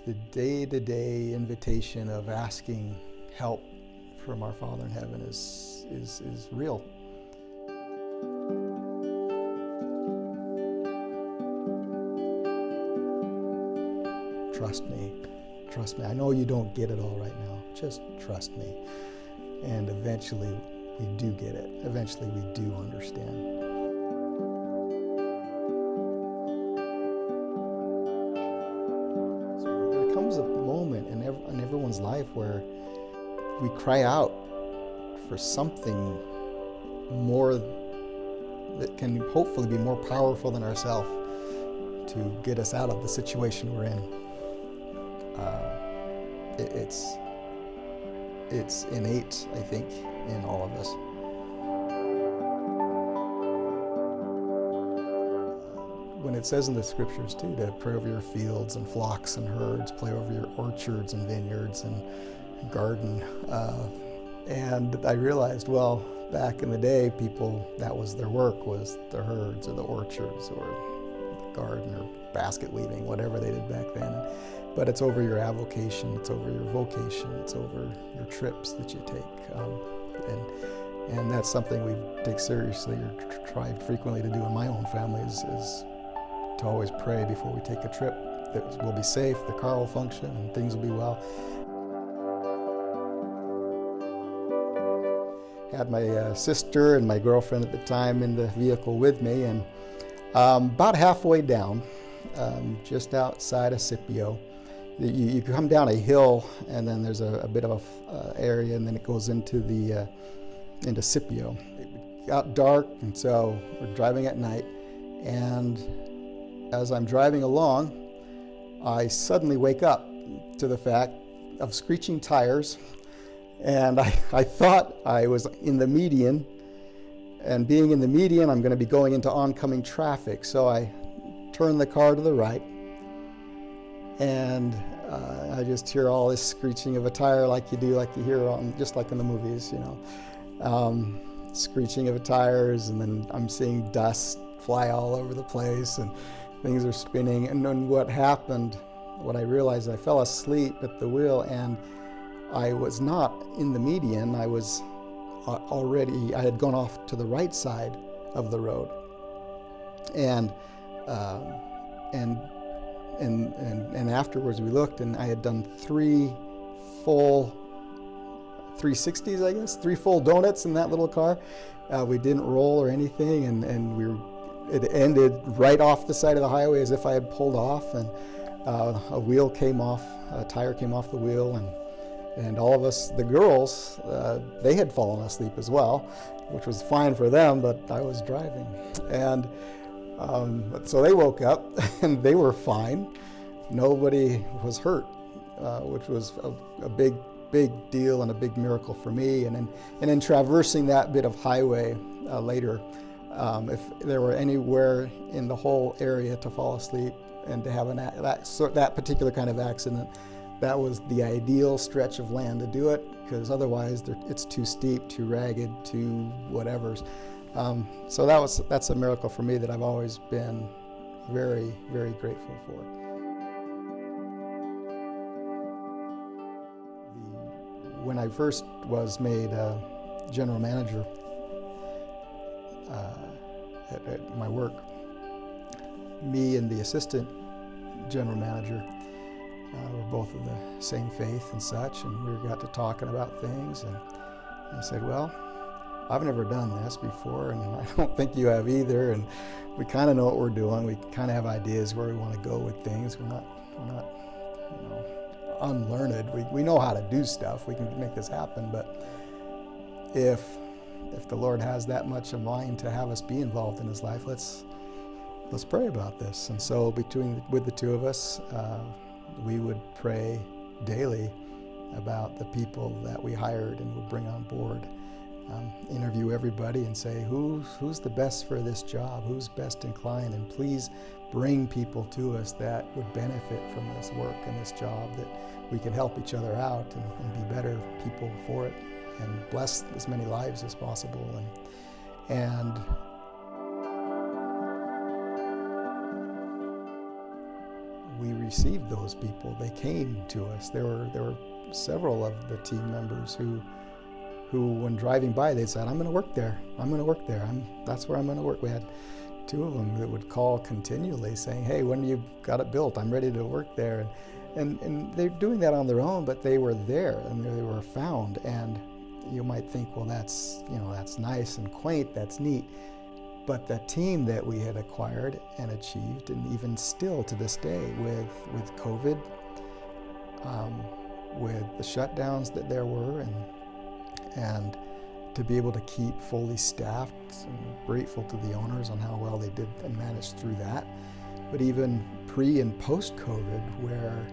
the day-to-day invitation of asking help from our Father in heaven is real. Trust me. Trust me. I know you don't get it all right now. Just trust me. And eventually we do get it. Eventually we do understand. So there comes a moment in everyone's life where we cry out for something more that can hopefully be more powerful than ourselves to get us out of the situation we're in. It's innate, I think, in all of us. When it says in the scriptures too to pray over your fields and flocks and herds, pray over your orchards and vineyards and garden, and I realized, well, back in the day, people, that was their work, was the herds or the orchards or the garden or basket weaving, whatever they did back then. But it's over your avocation, it's over your vocation, it's over your trips that you take. And that's something we take seriously or try frequently to do in my own family is to always pray before we take a trip that we'll be safe, the car will function, and things will be well. Had my sister and my girlfriend at the time in the vehicle with me, and about halfway down, just outside of Scipio, you come down a hill, and then there's a bit of a area, and then it goes into Scipio. It got dark, and so we're driving at night, and as I'm driving along, I suddenly wake up to the fact of screeching tires, and I thought I was in the median, and being in the median, I'm going to be going into oncoming traffic, so I turn the car to the right, and I just hear all this screeching of a tire like you hear just like in the movies, screeching of tires, and then I'm seeing dust fly all over the place, and things are spinning. And then what happened, what I realized, I fell asleep at the wheel, and I was not in the median. I was I had gone off to the right side of the road, and afterwards we looked, and I had done 3 full 360s, I guess, 3 full donuts in that little car. We didn't roll or anything, and it ended right off the side of the highway as if I had pulled off, and a wheel came off, a tire came off the wheel, and all of us, the girls, they had fallen asleep as well, which was fine for them, but I was driving. And so they woke up and they were fine. Nobody was hurt, which was a big deal and a big miracle for me. And in traversing that bit of highway later, if there were anywhere in the whole area to fall asleep and to have that particular kind of accident, that was the ideal stretch of land to do it, because otherwise it's too steep, too ragged, too whatever. So that's a miracle for me that I've always been very, very grateful for. When I first was made general manager at my work, me and the assistant general manager were both of the same faith and such, and we got to talking about things, and I said, well, I've never done this before, and I don't think you have either, and we kind of know what we're doing. We kind of have ideas where we want to go with things. We're not unlearned. We know how to do stuff. We can make this happen, but if the Lord has that much in mind to have us be involved in His life, let's pray about this. And so with the two of us, we would pray daily about the people that we hired and would bring on board. Interview everybody and say, who's the best for this job? Who's best inclined? And please bring people to us that would benefit from this work and this job, that we can help each other out and be better people for it and bless as many lives as possible. And we received those people. They came to us. There were several of the team members who when driving by, they said, I'm going to work there. I'm going to work there. That's where I'm going to work. We had two of them that would call continually saying, hey, when you got it built, I'm ready to work there. And they're doing that on their own, but they were there and they were found. And you might think, well, that's nice and quaint, that's neat. But the team that we had acquired and achieved, and even still to this day with COVID, with the shutdowns that there were, and to be able to keep fully staffed, I'm grateful to the owners on how well they did and managed through that. But even pre and post COVID, where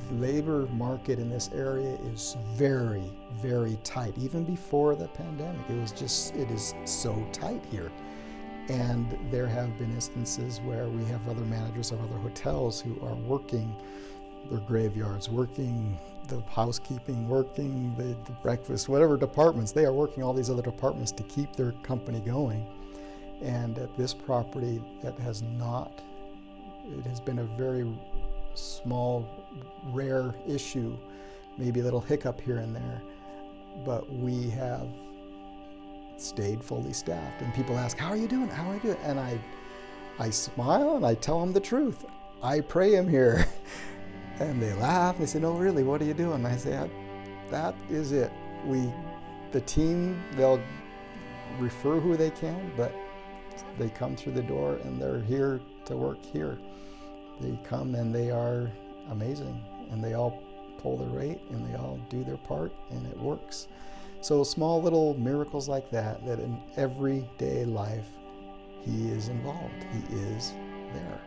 the labor market in this area is very, very tight. Even before the pandemic, it is so tight here. And there have been instances where we have other managers of other hotels who are working their graveyards, working the housekeeping, working the breakfast, whatever departments. They are working all these other departments to keep their company going. And at this property, that has not. It has been a very small, rare issue, maybe a little hiccup here and there, but we have stayed fully staffed. And people ask, how are you doing? How are you doing? And I smile and I tell them the truth. I pray I'm here. And they laugh. They say, no, really, what are you doing? And I say, that is it. The team, they'll refer who they can, but they come through the door and they're here to work here. They come and they are amazing, and they all pull their weight and they all do their part, and it works. So small little miracles like that in everyday life, He is involved. He is there.